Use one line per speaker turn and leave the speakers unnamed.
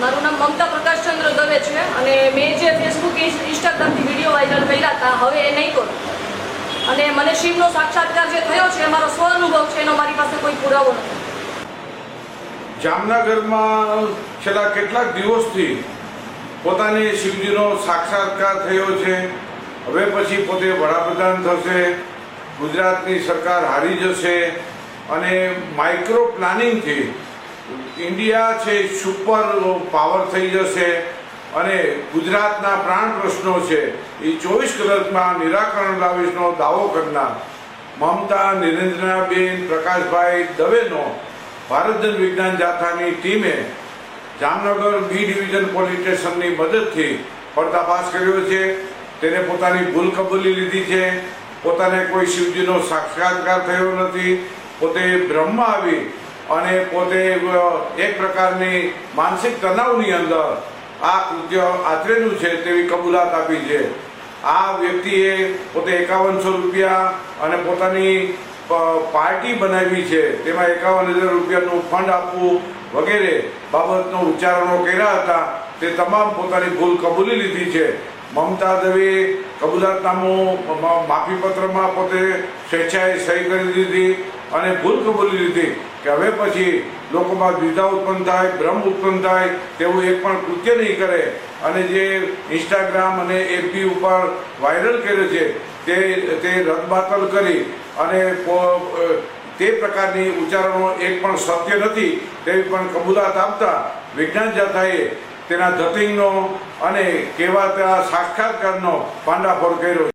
મારું નામ મમતા પ્રકાશચંદ્ર દવે છે અને મેં જે ફેસબુક ઇન્સ્ટાગ્રામથી વિડીયો વાયરલ કર્યા હતા હવે એ નહીં કરું. અને મને શિવનો સાક્ષાત્કાર જે થયો છે મારો સ્વ અનુભવ છે એનો મારી પાસે કોઈ પુરાવો નથી.
જામનગરમાં છેલ્લા કેટલાક દિવસથી પોતાને શિવજીનો સાક્ષાત્કાર થયો છે. હવે પછી પોતે વડાપ્રધાન થશે, ગુજરાતની સરકાર હારી જશે અને માઇક્રો પ્લાનિંગથી ઇન્ડિયા છે સુપર પાવર થઈ જશે અને ગુજરાતના પ્રાણ પ્રશ્નો છે એ 24 કલાકમાં નિરાકરણ લાવીશનો દાવો કરનાર મમતા નિરેન્દ્રનાબેન પ્રકાશભાઈ દવેનો ભારત જન વિજ્ઞાન જાથાની ટીમે જામનગર બી ડિવિઝન પોલીસ સ્ટેશનની મદદથી પર્દાફાશ કર્યો છે. તેને પોતાની ભૂલ કબૂલી લીધી છે. પોતાને કોઈ શિવજીનો સાક્ષાત્કાર થયો નથી. પોતે બ્રહ્મમાં આવી અને પોતે એક પ્રકારની માનસિક તણાવની અંદર આ કૃત્ય આચરેલું છે તેવી કબૂલાત આપી છે. આ વ્યક્તિએ પોતે 5100 રૂપિયા અને પોતાની પાર્ટી બનાવી છે, તેમાં 51,000 રૂપિયાનું ફંડ આપવું વગેરે બાબતનો ઉચ્ચારણો કર્યા હતા. તે તમામ પોતાની ભૂલ કબૂલી લીધી છે. મમતા દવે કબૂલાતનામું માફીપત્રમાં પોતે સ્વેચ્છાએ સહી કરી દીધી અને ભૂલ કબૂલી લીધી કે હવે પછી લોકોમાં દ્વિધા ઉત્પન્ન થાય, ભ્રમ ઉત્પન્ન થાય તેવું એક પણ કૃત્ય નહીં કરે. અને જે ઇન્સ્ટાગ્રામ અને એફબી ઉપર વાયરલ કર્યો છે તે રદબાતલ કરી અને તે પ્રકારની ઉચ્ચારણો એક પણ સત્ય નથી તેવી પણ કબૂલાત આપતા વિજ્ઞાન જાથાએ તેના ધતિંગનો અને કહેવાતા સાક્ષાત્કારનો પાંડાફોડ કર્યો.